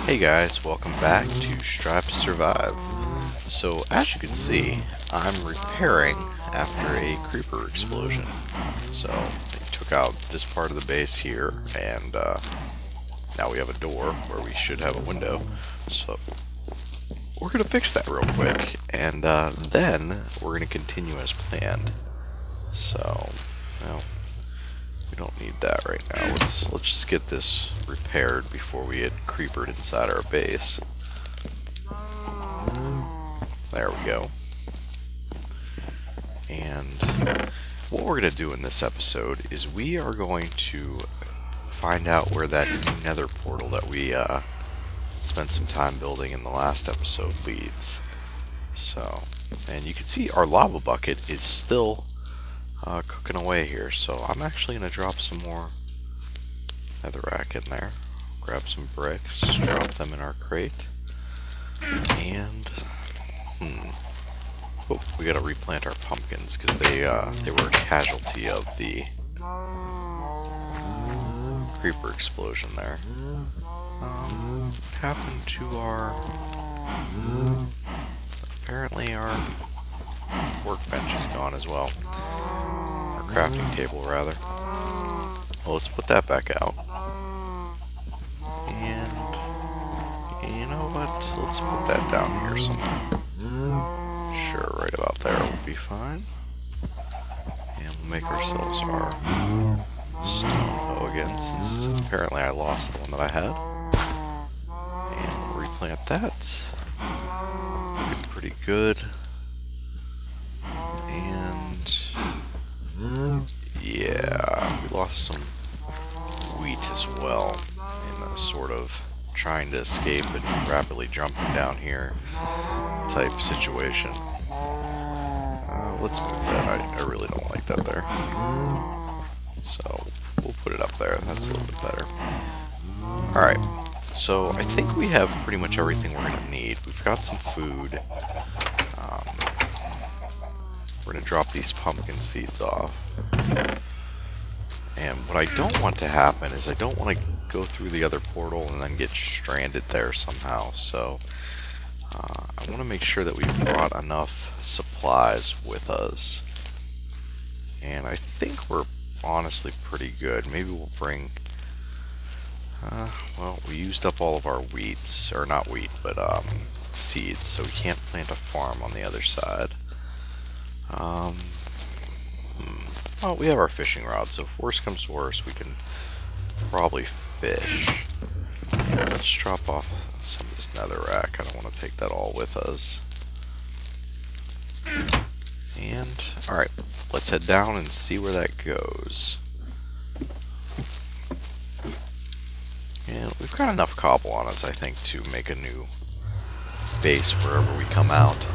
Hey guys, welcome back to Strive to Survive. So as you can see, I'm repairing after a creeper explosion. So they took out this part of the base here, and now we have a door where we should have a window. So we're going to fix that real quick, and then we're going to continue as planned. So, well, we don't need that right now. Let's just get this repaired before we get creepered inside our base. There we go. And what we're going to do in this episode is we are going to find out where that new Nether portal that we spent some time building in the last episode leads. So, and you can see our lava bucket is still cooking away here, so I'm actually going to drop some more netherrack in there, grab some bricks, drop them in our crate, and oh, we got to replant our pumpkins because they were a casualty of the creeper explosion there. What happened to our... Apparently our workbench is gone as well. Our crafting table, rather. Well, let's put that back out. And you know what? Let's put that down here somewhere. Sure, right about there will be fine. And we'll make ourselves our stone hoe again, since apparently I lost the one that I had. And we'll replant that. Looking pretty good. And yeah, we lost some wheat as well in a sort of trying to escape and rapidly jumping down here type situation. Let's move that. I really don't like that there. So we'll put it up there. That's a little bit better. Alright, so I think we have pretty much everything we're going to need. We've got some food. We're going to drop these pumpkin seeds off. And what I don't want to happen is I don't want to go through the other portal and then get stranded there somehow. So I want to make sure that we've brought enough supplies with us. And I think we're honestly pretty good. Maybe we'll bring... well, we used up all of our wheats, or not wheat, but seeds, so we can't plant a farm on the other side. Well, we have our fishing rod, so if worse comes to worse, we can probably fish. Yeah, let's drop off some of this netherrack. I don't want to take that all with us. And, alright, let's head down and see where that goes. And we've got enough cobble on us, I think, to make a new base wherever we come out.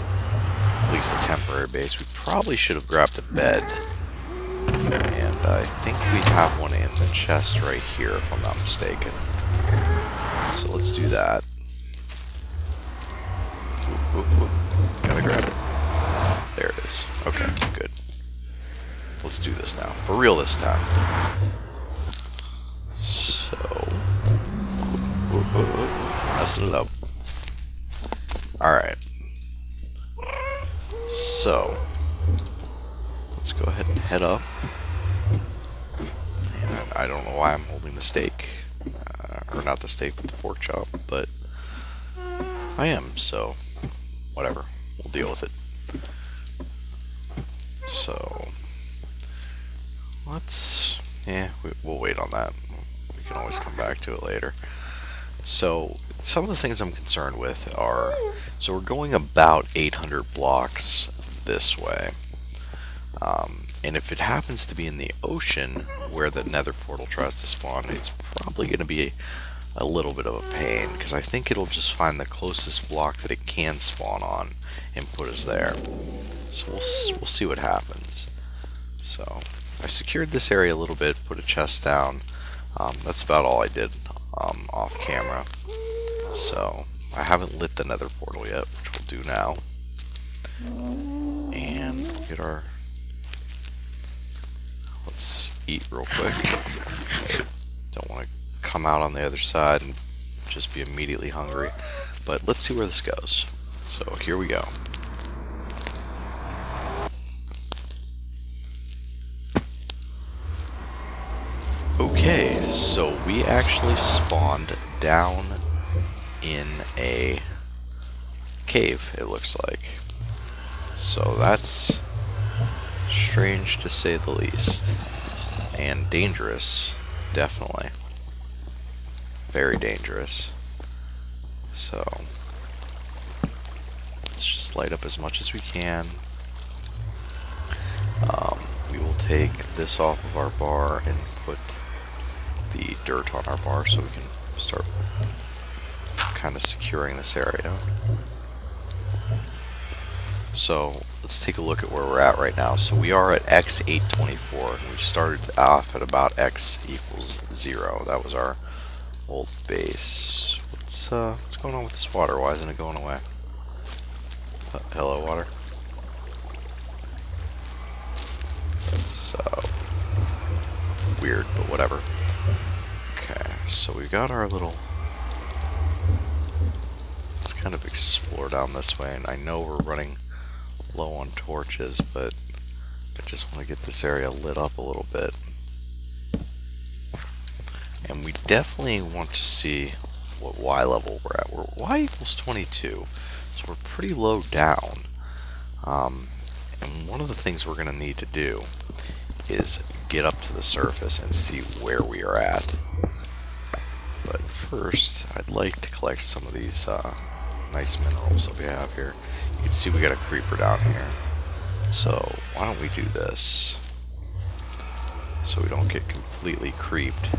At least a temporary base. We probably should have grabbed a bed. And I think we have one in the chest right here, if I'm not mistaken. So let's do that. Oop, oop, oop. Gotta grab it. There it is. Okay, good. Let's do this now. For real this time. So... messing it up. Alright. So, let's go ahead and head up. And I don't know why I'm holding the steak. Or not the steak, but the pork chop. But I am, so whatever. We'll deal with it. So, let's... yeah, we'll wait on that. We can always come back to it later. So, some of the things I'm concerned with are, so we're going about 800 blocks this way. And if it happens to be in the ocean where the nether portal tries to spawn, it's probably going to be a little bit of a pain, because I think it'll just find the closest block that it can spawn on and put us there. So we'll see what happens. So, I secured this area a little bit, put a chest down. That's about all I did off camera. So I haven't lit the nether portal yet, which we'll do now. And we'll get our... let's eat real quick. Don't want to come out on the other side and just be immediately hungry. But let's see where this goes. So here we go. Okay, so we actually spawned down in a cave, it looks like. So that's strange to say the least. And dangerous, definitely. Very dangerous. So let's just light up as much as we can. We will take this off of our bar and put the dirt on our bar so we can start kind of securing this area. So let's take a look at where we're at right now. So we are at x824, and we started off at about x equals 0. That was our old base. What's going on with this water? Why isn't it going away? Hello, water. That's weird, but whatever. Okay, so we got our little... Let's kind of explore down this way, and I know we're running low on torches, but I just want to get this area lit up a little bit. And we definitely want to see what Y level we're at. We're Y equals 22, so we're pretty low down. And one of the things we're going to need to do is get up to the surface and see where we are at. But first, I'd like to collect some of these nice minerals that we have here. You can see we got a creeper down here. So why don't we do this so we don't get completely creeped.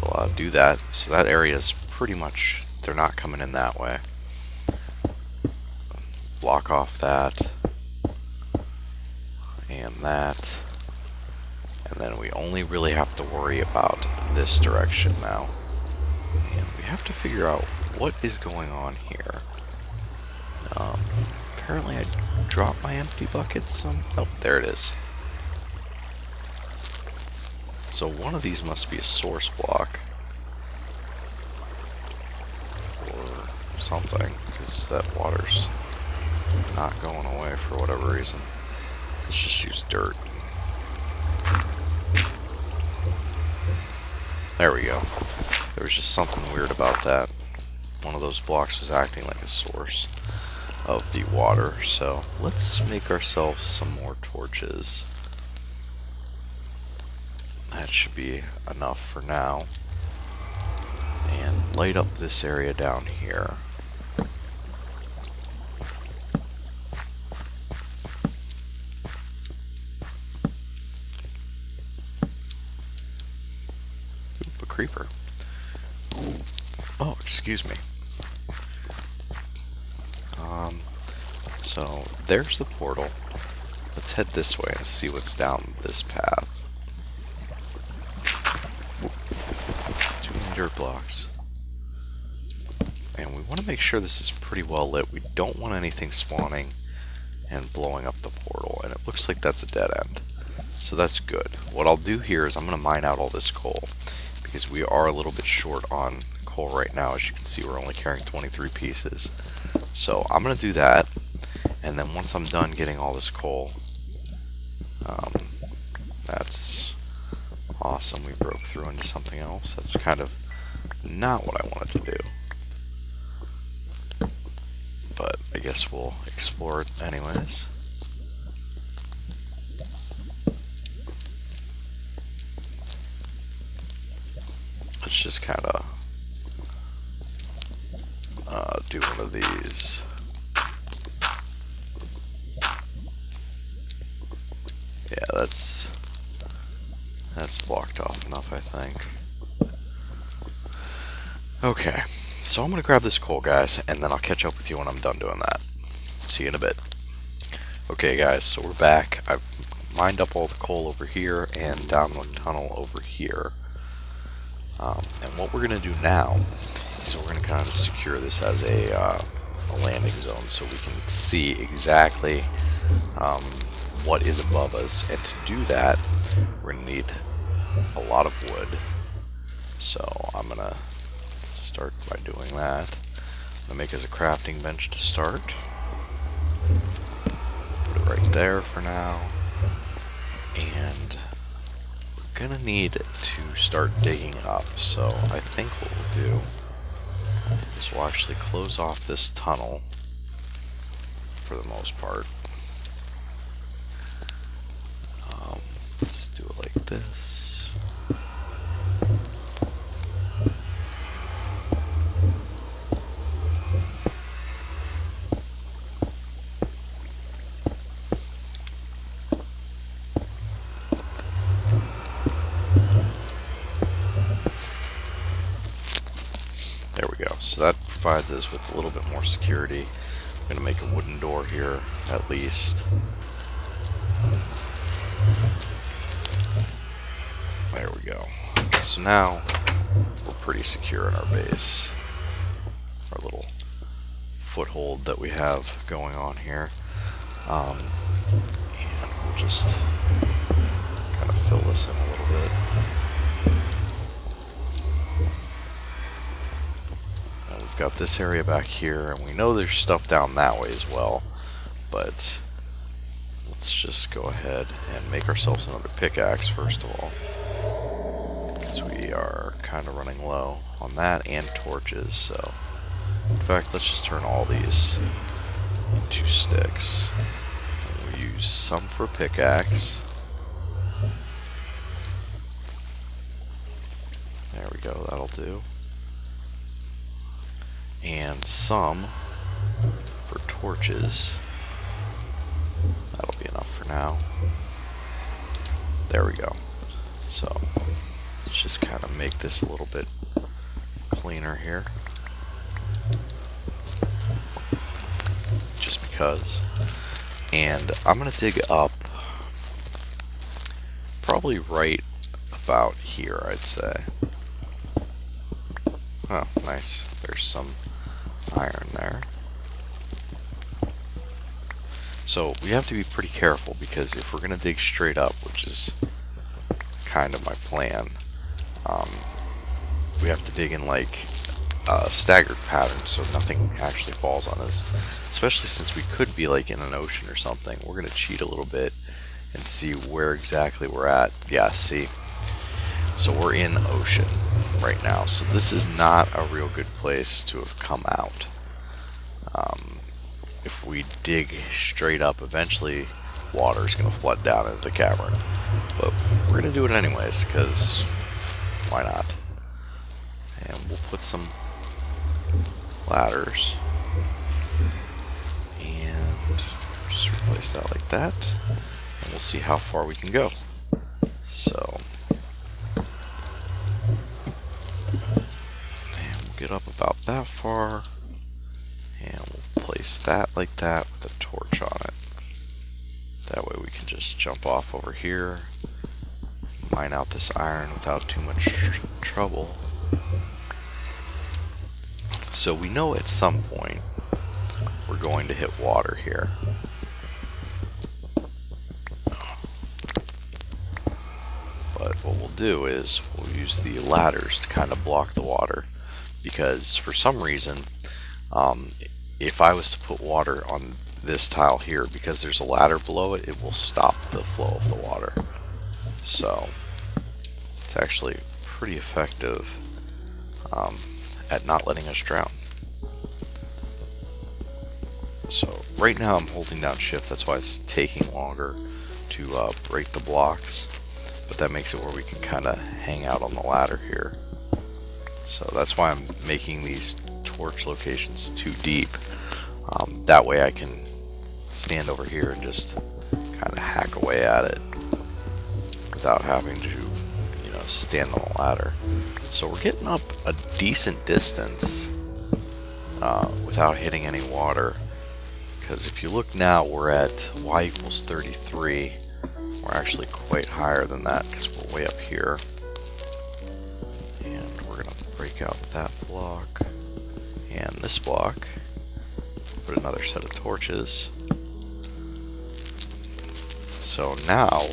We'll do that. So that area is pretty much, they're not coming in that way. Block off that and that, and then we only really have to worry about this direction now. And we have to figure out what is going on here. Apparently I dropped my empty buckets. Oh, there it is. So one of these must be a source block or something, because that water's not going away for whatever reason. Let's just use dirt. There we go. There was just something weird about that. One of those blocks was acting like a source of the water. So let's make ourselves some more torches. That should be enough for now. And light up this area down here. Oop, a creeper. Oh, excuse me. So there's the portal. Let's head this way and see what's down this path. Too many dirt blocks. And we want to make sure this is pretty well lit. We don't want anything spawning and blowing up the portal. And it looks like that's a dead end. So that's good. What I'll do here is I'm going to mine out all this coal, because we are a little bit short on coal right now. As you can see, we're only carrying 23 pieces. So I'm going to do that. And then once I'm done getting all this coal, that's awesome. We broke through into something else. That's kind of not what I wanted to do. But I guess we'll explore it anyways. Let's just kind of do one of these. Yeah, that's blocked off enough, I think. Okay, so I'm going to grab this coal, guys, and then I'll catch up with you when I'm done doing that. See you in a bit. Okay, guys, so we're back. I've mined up all the coal over here and down the tunnel over here. And what we're going to do now is we're going to kind of secure this as a landing zone so we can see exactly what is above us. And to do that, we're going to need a lot of wood. So I'm going to Let's start by doing that. I'm gonna make us a crafting bench to start. Put it right there for now. And we're gonna need to start digging up. So I think what we'll do is we'll actually close off this tunnel for the most part. Let's do it like this. There we go. So that provides us with a little bit more security. I'm going to make a wooden door here, at least. There we go. So now we're pretty secure in our base. Our little foothold that we have going on here. And we'll just kind of fill this in a little bit. And we've got this area back here, and we know there's stuff down that way as well, but let's just go ahead and make ourselves another pickaxe first of all, because we are kind of running low on that and torches. So in fact, let's just turn all these into sticks. And we'll use some for pickaxe. There we go, that'll do. And some for torches. That'll be enough for now. There we go. So let's just kind of make this a little bit cleaner here. Just because. And I'm going to dig up probably right about here, I'd say. Oh, nice. There's some iron there. So we have to be pretty careful, because if we're going to dig straight up, which is kind of my plan, we have to dig in like a staggered pattern so nothing actually falls on us. Especially since we could be like in an ocean or something. We're going to cheat a little bit and see where exactly we're at. Yeah, see? So we're in ocean right now. So this is not a real good place to have come out. If we dig straight up, eventually water is going to flood down into the cavern. But we're going to do it anyways, because why not? And we'll put some ladders. And just replace that like that. And we'll see how far we can go. So, and we'll get up about that far. And we'll place that like that with a torch on it. That way we can just jump off over here, mine out this iron without too much trouble. So we know at some point we're going to hit water here. But what we'll do is we'll use the ladders to kind of block the water, because for some reason, if I was to put water on this tile here, because there's a ladder below it, it will stop the flow of the water. So it's actually pretty effective at not letting us drown. So right now I'm holding down shift, that's why it's taking longer to break the blocks, but that makes it where we can kind of hang out on the ladder here. So that's why I'm making these torch locations too deep. That way I can stand over here and just kind of hack away at it without having to, stand on a ladder. So we're getting up a decent distance without hitting any water, because if you look now, we're at y equals 33. We're actually quite higher than that because we're way up here. And we're going to break out that block and this block. Put another set of torches. So now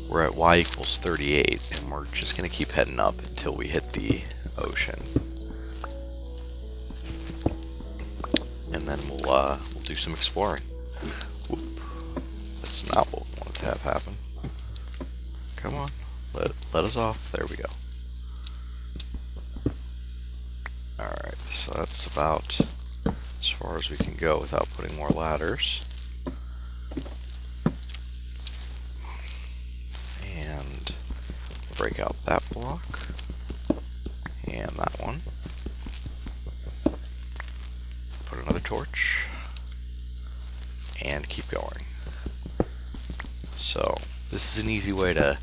we're at y equals 38, and we're just going to keep heading up until we hit the ocean. and then we'll do some exploring. Whoop. That's not what we wanted to have happen. Come on, let us off. There we go. Alright, so that's about as far as we can go without putting more ladders. And break out that block. And that one. Put another torch. And keep going. So, this is an easy way to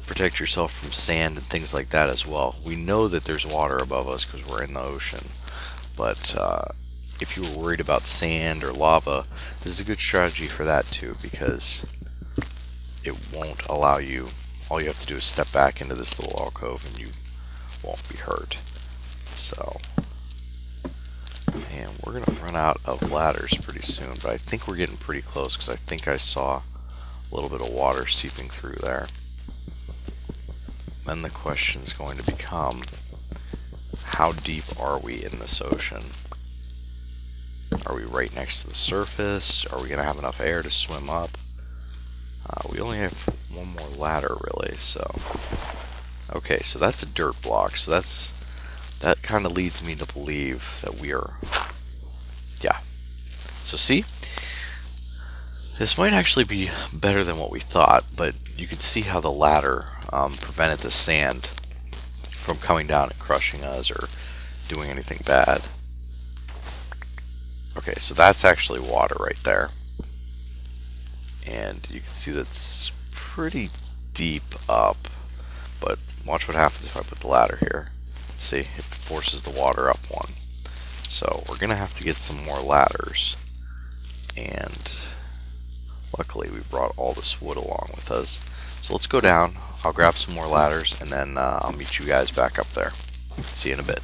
protect yourself from sand and things like that as well. We know that there's water above us because we're in the ocean, but if you were worried about sand or lava, this is a good strategy for that too, because it won't allow you, all you have to do is step back into this little alcove and you won't be hurt. So, and we're going to run out of ladders pretty soon, but I think we're getting pretty close because I think I saw a little bit of water seeping through there. Then the question is going to become, how deep are we in this ocean? Are we right next to the surface? Are we going to have enough air to swim up? We only have one more ladder really, so... Okay, so that's a dirt block, so that kind of leads me to believe that we are... Yeah. So see? This might actually be better than what we thought, but you can see how the ladder prevented the sand from coming down and crushing us or doing anything bad. Okay, so that's actually water right there. And you can see that's pretty deep up, but watch what happens if I put the ladder here. See, it forces the water up one. So we're going to have to get some more ladders, and luckily we brought all this wood along with us. So let's go down, I'll grab some more ladders, and then I'll meet you guys back up there. See you in a bit.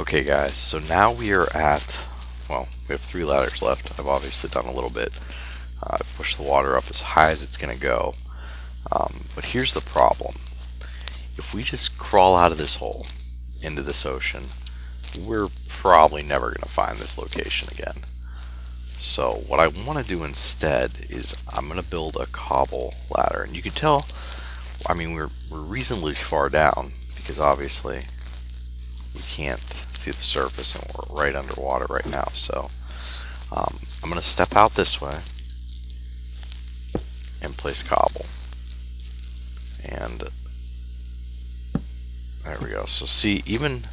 Okay guys, so now we are at, well, we have 3 ladders left. I've obviously done a little bit. I've pushed the water up as high as it's going to go. But here's the problem. If we just crawl out of this hole into this ocean, we're probably never going to find this location again. So what I want to do instead is I'm going to build a cobble ladder. And you can tell, I mean, we're reasonably far down because obviously we can't see the surface and we're right underwater right now. So I'm going to step out this way and place cobble. And there we go. So see, even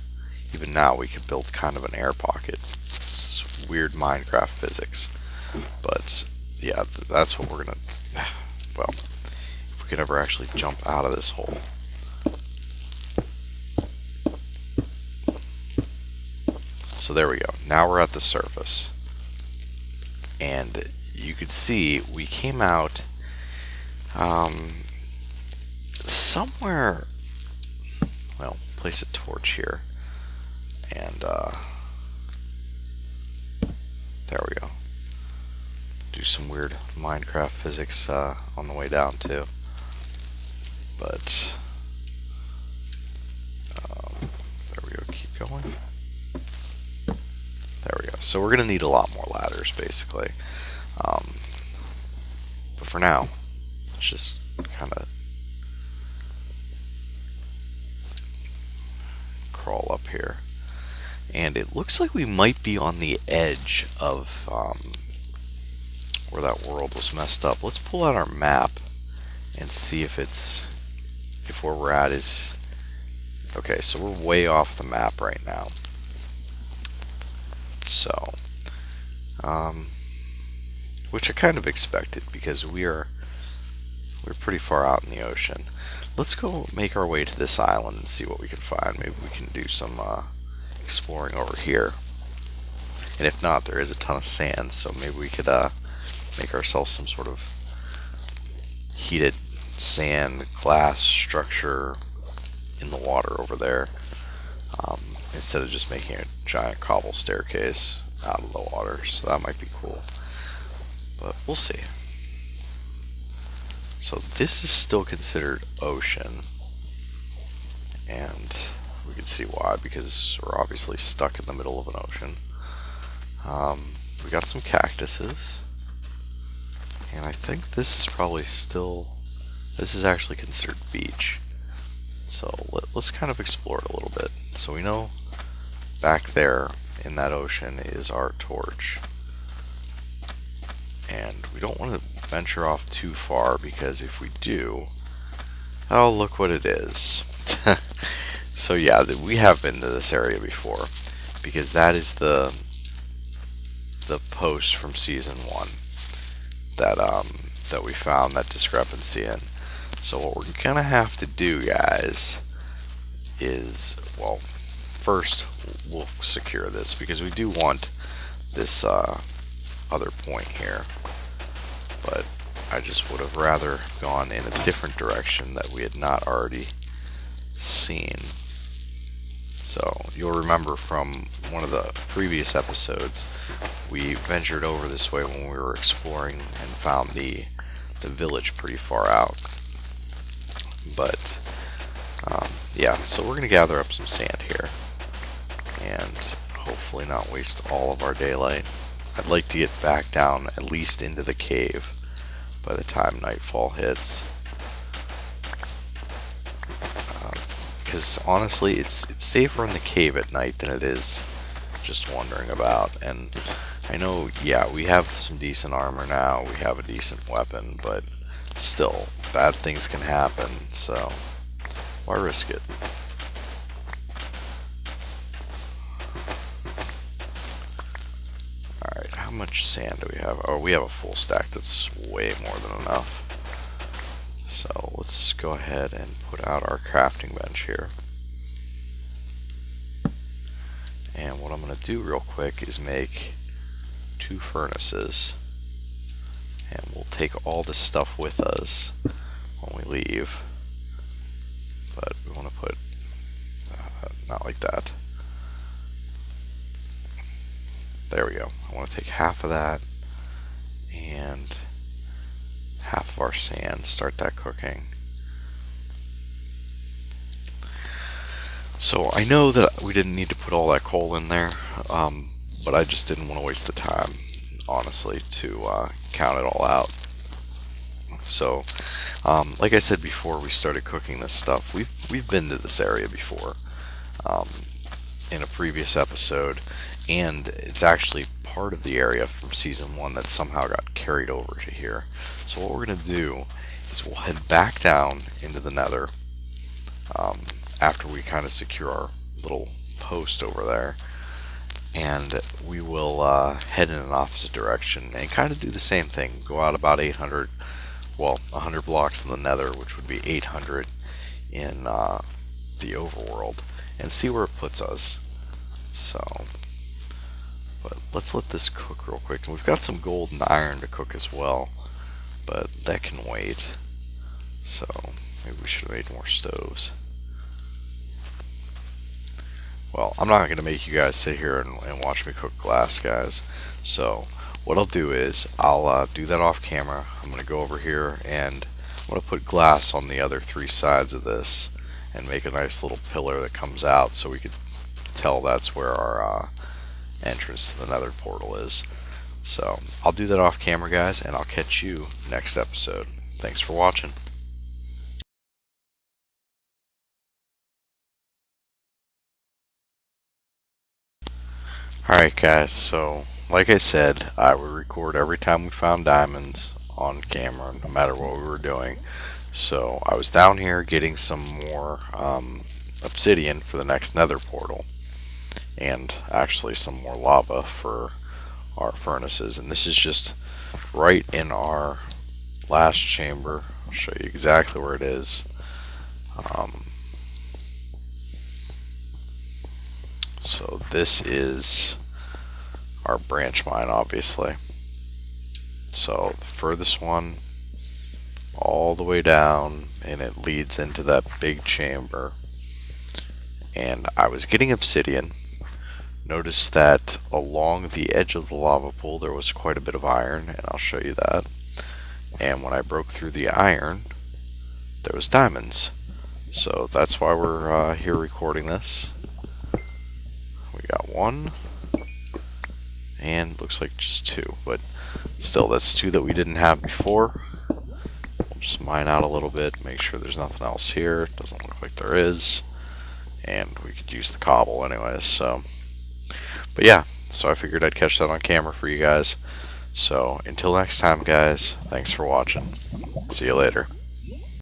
now we could build kind of an air pocket. It's weird Minecraft physics, but yeah, that's what we're gonna, well, if we could ever actually jump out of this hole. So there we go. Now we're at the surface, and you could see we came out somewhere. Well, place a torch here, and there we go. Do some weird Minecraft physics on the way down too. But there we go. Keep going. There we go. So we're gonna need a lot more ladders, basically. But for now, let's just kind of crawl up here. And it looks like we might be on the edge of where that world was messed up. Let's pull out our map and see if it's, if where we're at is, okay, so we're way off the map right now. So, which I kind of expected because we're pretty far out in the ocean. Let's go make our way to this island and see what we can find. Maybe we can do some exploring over here. And if not, there is a ton of sand, so maybe we could make ourselves some sort of heated sand glass structure in the water over there, instead of just making a giant cobble staircase out of the water. So that might be cool, but we'll see. So this is still considered ocean, and we can see why, because we're obviously stuck in the middle of an ocean. We got some cactuses, and I think this is probably still, this is actually considered beach. So let's kind of explore it a little bit. So we know back there in that ocean is our torch. And we don't want to venture off too far, because if we do, oh, look what it is. So yeah, we have been to this area before, because that is the post from season 1 that we found that discrepancy in. So what we're gonna have to do, guys, is, well, first we'll secure this, because we do want this other point here, but I just would have rather gone in a different direction that we had not already seen. So you'll remember from one of the previous episodes, we ventured over this way when we were exploring and found the village pretty far out. But yeah, so we're going to gather up some sand here and hopefully not waste all of our daylight. I'd like to get back down at least into the cave by the time nightfall hits. Because honestly, it's safer in the cave at night than it is just wandering about. And I know, yeah, we have some decent armor now, we have a decent weapon, but still, bad things can happen, so why risk it? Alright, how much sand do we have? Oh, we have a full stack. That's way more than enough. So let's go ahead and put out our crafting bench here. And what I'm going to do real quick is make 2 furnaces. And we'll take all this stuff with us when we leave. But we want to put, not like that. There we go. I want to take half of that and half of our sand, start that cooking. So I know that we didn't need to put all that coal in there, but I just didn't want to waste the time, honestly, to count it all out. So, like I said before we started cooking this stuff, we've been to this area before in a previous episode, and it's actually part of the area from season 1 that somehow got carried over to here. So what we're going to do is we'll head back down into the Nether after we kind of secure our little post over there, and we will head in an opposite direction and kind of do the same thing. Go out about 800, well, 100 blocks in the Nether, which would be 800 in the overworld, and see where it puts us. So, but let's let this cook real quick. And we've got some gold and iron to cook as well, but that can wait. So maybe we should have made more stoves. Well, I'm not going to make you guys sit here and watch me cook glass, guys. So what I'll do is I'll do that off camera. I'm going to go over here and I'm going to put glass on the other 3 sides of this and make a nice little pillar that comes out so we could tell that's where our entrance to the Nether portal is. So I'll do that off camera, guys, and I'll catch you next episode. Thanks for watching. Alright guys, so like I said, I would record every time we found diamonds on camera, no matter what we were doing. So I was down here getting some more obsidian for the next Nether portal, and actually some more lava for our furnaces. And this is just right in our last chamber. I'll show you exactly where it is. So this is our branch mine, obviously. So the furthest one all the way down, and it leads into that big chamber. And I was getting obsidian. Notice that along the edge of the lava pool there was quite a bit of iron, and I'll show you that. And when I broke through the iron, there was diamonds. So that's why we're here recording this. We got 1, and looks like just 2, but still, that's 2 that we didn't have before. We'll just mine out a little bit, make sure there's nothing else here. It doesn't look like there is, and we could use the cobble anyways. So, but yeah, so I figured I'd catch that on camera for you guys. So until next time, guys, thanks for watching. See you later.